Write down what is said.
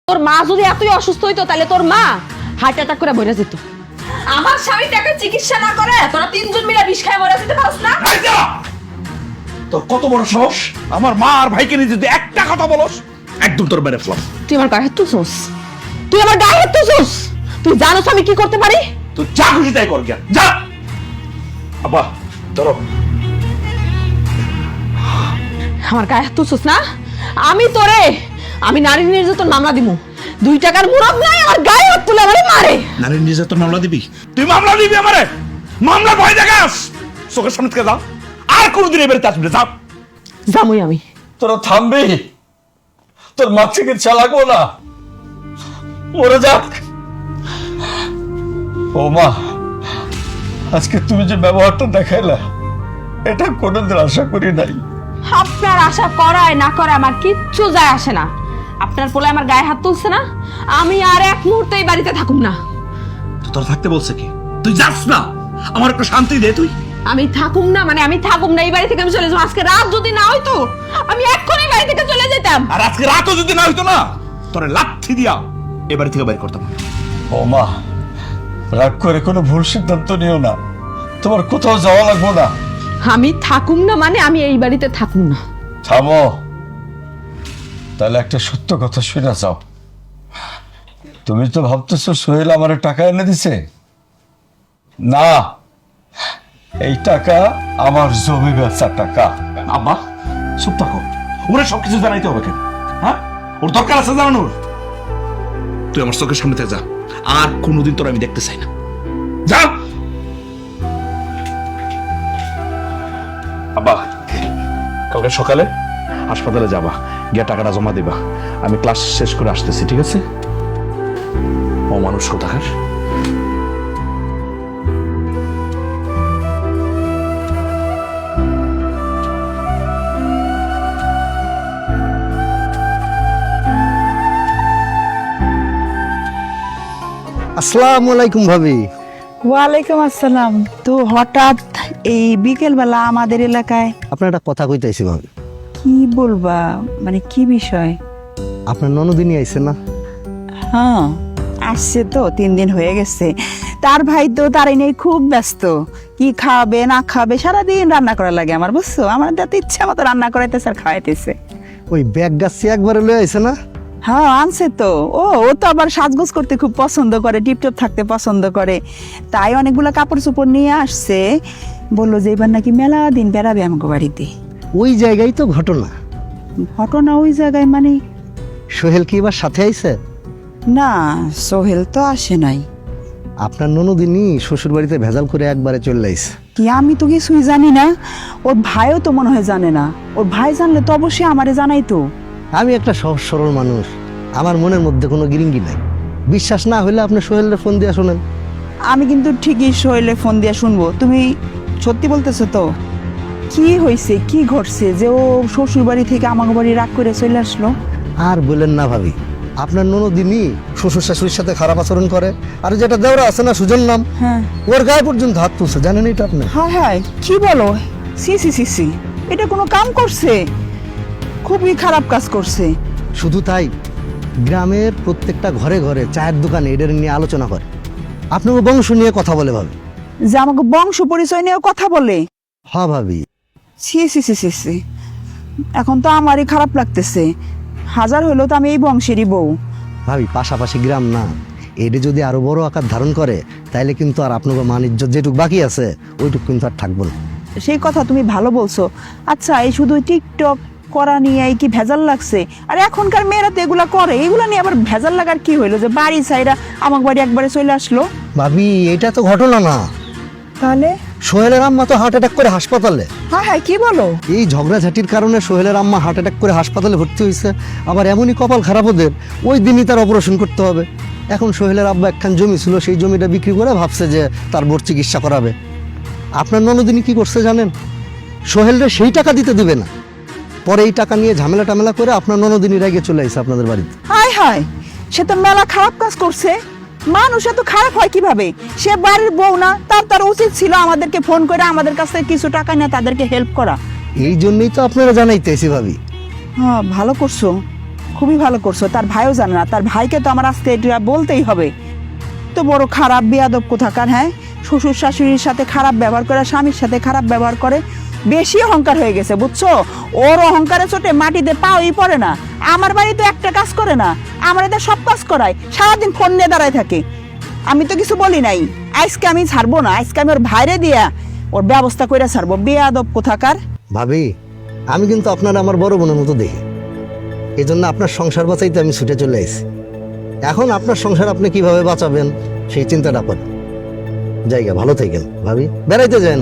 তোর মা যদি এতই অসুস্থ হইতো তাহলে তোর মা হার্ট অ্যাটাক করে মরে যেত। আমার স্বামী টাকা চিকিৎসা না করে তোরা তিনজন মিলে বিষ খায় মরে যেতে পারছ না? তোর কত বড় সাহস আমার মা আর ভাইকে নিয়ে যদি একটা কথা বলস একদম তোর মেরে ফেলাম। তুই আমার গায়ে হাত তুলছস, তুই আমার গায়ে হাত তুলছস। তুই জানোস আমি কি করতে পারি? তুই যা খুশি তাই কর, জ্ঞান যা। আব্বা ধরো। আমার গায়ে হাত তুলছস না? আমি নারী নির্যাতন মামলা দিমু। 2 টাকার মুরব নাই আমার গায়ে হাত তুলে আমারে মারে। নারী নির্যাতন মামলা দিবি? তুই মামলা দিবি আমারে? মামলা ভয় দেখাস? চোখের সামনে থেকে যা, আর কোনোদিন এবারে আসবি না, যা। যামই আমি। তোরা থামবি? তোর মা চিকিৎসা লাগবো না, মরে যাক। ও মা, আজকে তুমি যে ব্যবহারটা দেখাইলা এটা কোনোদিন আশা করি নাই। আপনার আশা করায় না করে আমার কিচ্ছু যায় আসে না। আপনার পোলা আমার গায়ে হাত তুলছে না, আমি আর এক মুহূর্তে এই বাড়িতে থাকুম না। তোর থাকতে বলছে কি? তুই যাস না, আমার একটু শান্তি দে। তুই আমি থাকুম না মানে আমি থাকুম না, এই বাড়ি থেকে আমি চলে যাবো। আজকে রাত যদি না হইতো আমি এক্ষুনি বাড়ি থেকে চলে যেতাম। আর আজকে রাতও যদি না হইতো না, তোরে লাথি দিয়া এ বাড়ি থেকে বের করতাম। ও মা, রাগ করে কোনো ভুল সিদ্ধান্ত নিও না, তোমার কোথাও যাওয়া লাগবো না। আমি থাকুম না মানে আমি এই বাড়িতে থাকুম না। থামো, তাহলে একটা সত্য কথা শুনে যাও। তুমি তো ভাবতেছো সোহেল আমার টাকা এনে দিছে। না, এই টাকা আমার জমি বেচার টাকা। আব্বা চুপ থাকো, ওরে সবকিছু জানাইতে হবে কেন? হ্যাঁ, ওর দরকার আছে জানানোর? তুই আমার চোখের সামনে থেকে যা, আর কোনোদিন তোর আমি দেখতে চাই না, যা। আব্বা কালকে সকালে হাসপাতালে যাবা, গিয়ে টাকাটা জমা দিবা। আমি ক্লাস শেষ করে আসতেছি, ঠিক আছে? ও মানুষ কোথাকার। আসসালামু আলাইকুম ভাবি। ওয়ালাইকুম আসসালাম। তো হঠাৎ এই বিকেল বেলা আমাদের এলাকায়? আপনার একটা কথা কইতেছি ভাবি। কি বলবা, মানে কি বিষয়? আপনার ননদিনী আইছে না? হ্যাঁ আসছে তো, 3 দিন হয়ে গেছে। তার ভাই তো তার নিয়ে খুব ব্যস্ত, কি খাবে না খাবে সারাদিন রান্না করা লাগে আমার, বুঝছো? আমার তো ইচ্ছা মতো রান্না করাইতেছে আর খাওয়াইতেছে। ওই ব্যাগ গাছছি একবারে লয়ে আইছে না? হ্যাঁ আনছে তো। ও ও তো আবার সাজগোজ করতে খুব পছন্দ করে, টিপটপ থাকতে পছন্দ করে, তাই অনেকগুলো কাপড় চোপড় নিয়ে আসছে। বললো যে এবার নাকি মেলা দিন বেড়াবে আমাকে বাড়িতে। ওই জায়গায় তো ঘটনা। ঘটনা ওই জায়গায় মানে? সোহেল কি এবার সাথে আইছে? না, সোহেল তো আসে নাই। আপনার ননদিনী শ্বশুর বাড়িতে ভেজাল করে একবারে চলে আইছে। কি আমি তো কিছুই জানি না, ওর ভাইও তো মনে হয় জানে না। ওর ভাই জানলে তো অবশ্যই আমারে জানাইতো। আমি একটা সহজ সরল মানুষ, আমার মনের মধ্যে কোনো গিরিঙ্গি নাই। বিশ্বাস না হলে আপনি সোহেলের ফোন দিয়ে শোনেন। আমি কিন্তু ঠিকই সোহেলে ফোন দিয়ে শুনবো। তুমি সত্যি বলতেছো তো? কি হয়েছে, কি ঘটছে যে ও শ্বশুর বাড়ি থেকে আমাকে বাড়ি রাগ করে চলে আসলো? আর বলেন না ভাবি, আপনার ননদিনী শ্বশুর শাশুড়ির সাথে খারাপ আচরণ করে। আর যেটা দেওরা আছে না সুজন নাম, হ্যাঁ ওর গায়ে পর্যন্ত হাত তুলছে, জানেন এটা আপনি? হায় হায়, কি বলো? সি সি সি সি, এটা কোনো কাম করছে? খুবই খারাপ কাজ করছে। শুধু তাই, গ্রামের প্রত্যেকটা ঘরে ঘরে চায়ের দোকানে এদের নিয়ে আলোচনা করে, আপনাকে বংশ নিয়ে কথা বলে ভাবি। যে আমাকে বংশ পরিচয় নিয়ে কথা বলে? হ্যাঁ ভাবি। ছি ছি ছি ছি ছি, এখন তো আমারই খারাপ লাগতেছে। হাজার হইলেও তো আমি এই বংশেরই বউ। ভাবি পাশাপাশি গ্রাম না, এটা যদি আরো বড় আকার ধারণ করে তাইলে কিন্তু আর আপনাকে মান ইজ্জত যেটুকু বাকি আছে ওইটুকু কিন্তু আর থাকবো না। সেই কথা তুমি ভালো বলছো। আচ্ছা, এই শুধু টিকটক করা নিয়ে কি ভেজাল লাগছে? আর এখনকার মেয়েরা তো এগুলা করে, এগুলা নিয়ে আবার ভেজাল লাগার কি হইলো যে বাড়ি সাইরা আমার বাড়ি একবারে চলে আসলো? ভাবি এটা তো ঘটনা না। তাহলে সোহেলের আম্মা তো হার্ট অ্যাটাক করে হাসপাতালে। হ্যাঁ হ্যাঁ, কি বলো? এই ঝগড়াঝাটির কারণে সোহেলের আম্মা হার্ট অ্যাটাক করে হাসপাতালে ভর্তি হয়েছে। আবার এমনই কপাল খারাপ ওদের, ওই দিনই তার অপারেশন করতে হবে। এখন সোহেলের আব্বা একখান জমি ছিল, সেই জমিটা বিক্রি করে ভাবছে যে তার বোর চিকিৎসা করাবে। আপনার ননদিনী কি করছে জানেন? সোহেলরে সেই টাকা দিতে দিবে না, পরে এই টাকা নিয়ে ঝামেলা টামেলা করে আপনার ননদিনী রেগে চলে আসছে আপনাদের বাড়িতে। হায় হায়, সে তো মেলা খারাপ কাজ করছে। মানুষ এত খারাপ হয় কিভাবে? সে বাড়ির বউ না, তার উচিত ছিল আমাদেরকে ফোন করে আমাদের কাছ থেকে কিছু টাকা নিয়ে তাদেরকে হেল্প করা। এই জন্যই তো আপনারা জানাইতেছি ভাবি। হ্যাঁ ভালো করছো। খুবই ভালো করছো। তার ভাইও জানে না, তার ভাইকে তো আমার আজকে এটা বলতেই হবে। তো বড় খারাপ বেয়াদব কোথাকার, হ্যাঁ, শ্বশুর শাশুড়ির সাথে খারাপ ব্যবহার করে, স্বামীর সাথে খারাপ ব্যবহার করে, বেশি অহংকার হয়ে গেছে বুঝছো। ওর অহংকারে চোটে মাটিতে পাওই পড়ে না। আমার বাড়িতে একটা কাজ করে না, আমার এদের সব কাজ করায়, সারাদিন ফোন নিয়ে দাঁড়ায় থাকে। আমি তো কিছু বলি নাই, আজকে আমি ছাড়বো না, আজকে আমি ওর ভাইরে দিয়া ওর ব্যবস্থা করে ছাড়বো, বেয়াদব কোথাকার। ভাবি, আমি কিন্তু আপনার আমার বড় বোনের মতো দেখি, এই জন্য আপনার সংসার বাঁচাইতে আমি ছুটে চলে এসেছি। এখন আপনার সংসার আপনি কিভাবে বাঁচাবেন সেই চিন্তাটা করেন। জায়গা ভালো থাকেন ভাবি, বেড়াইতে যান।